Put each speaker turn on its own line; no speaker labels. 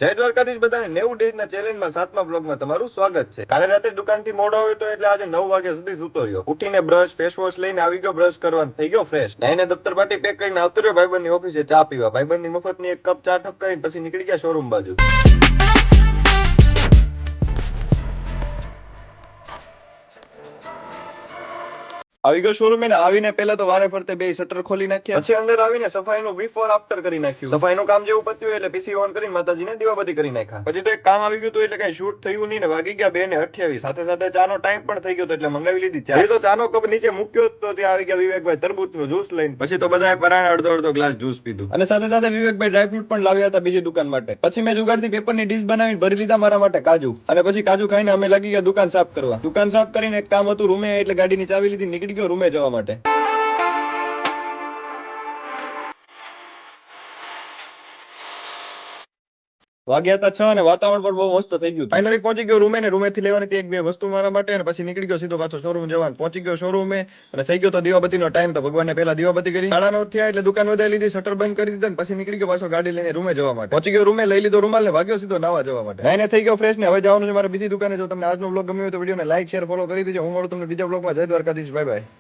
જય દ્વારકાધીશ બધાને 90 ડેઝ ના ચેલેન્જ માં 7મા બ્લોગમાં તમારું સ્વાગત છે. કાલે રાતે દુકાન થી મોડો આવ્યો તો એટલે આજે 9 વાગ્યા સુધી સૂતો રહ્યો. ઉઠીને બ્રશ ફેસ વોશ લઈને આવી ગયો, બ્રશ કરવાનું થઈ ગયો ફ્રેશ. નાઈને દફતર પાટી પેક કરીને આવતો રહ્યો ભાઈબંધ ની ઓફિસે ચા પીવા. ભાઈબંધ ની મફત ની એક કપ ચા ઠપકાઈને પછી નીકળી ગયા શોરૂમ બાજુ. આવી ગયો શોરૂમ ને આવીને પહેલા તો વારે ફરતે બે શટર ખોલી નાખ્યા, પછી અંદર આવીને સફાઈનું બિફોર આફ્ટર કરી નાખ્યું. સફાઈનું કામ જેવું પત્યું એટલે પીસી ઓન કરીને માતાજીને દીવાબત્તી કરી નાખ્યા. પછી તો એક કામ આવી ગયું હતું એટલે કઈ શૂટ થયું નહીં ને વાગી ગયા 2:28. સાથે સાથે ચાનો ટાઈમ પણ થઈ ગયો એટલે મંગાવી લીધી ચા. તો ચાનો કપ નીચે મૂક્યો તો ત્યાં આવી ગયા વિવેકભાઈ તરબૂચનો જ્યુસ લઈને. પછી તો બધાએ પરાણે અડધો ગ્લાસ જ્યુસ પીધું અને સાથે સાથે વિવેકભાઈ ડ્રાયફ્રૂટ પણ લાવ્યા હતા બીજી દુકાન માટે. પછી મેં જુગાડથી પેપરની ડીશ બનાવીને ભરી લીધા મારા માટે કાજુ, અને પછી કાજુ ખાઈને અમે લાગી ગયા દુકાન સાફ કરવા. દુકાન સાફ કરીને એક કામ હતું રૂમે એટલે ગાડીની ચાવી લીધી, નીકળી ગયો રૂમે જવા માટે. વાગ્યા હતા 6 અને વાતાવરણ પણ બહુ મસ્ત થઈ ગયું. ફાઇનલી પહોંચી ગયો રૂમે ને રૂમેથી લેવાની એક બે વસ્તુ મારા માટે અને પછી નીકળી ગયો સીધો પાછો શોરૂમ જવાનું. પહોંચી ગયો શોરૂમે અને થઈ ગયો તો દીવાબત્તીનો ટાઈમ. તો ભગવાનને પહેલા દીવાબત્તી કરી 9:30 થયા એટલે દુકાન વધારી લીધી, શટર બંધ કરી દીધા પછી નીકળી ગયો પાછો ગાડી લઈને રૂમે જવા માટે. પહોંચી ગયો રૂમે, લઈ લીધો રૂમાલ ને ભાગ્યો સીધો નાવા જવા માટે. નાઈને થઈ ગયો ફ્રેશ ને હવે જવાનું છે મારે બીજી દુકાને. જો તમને આજનો બ્લોગ ગમ્યો હોય તો વિડીયોને લાઈક શેર ફોલો કરી દેજો. હું મળું તમને બીજા બ્લોગમાં. જય દ્વારકાધીશ, બાય બાય.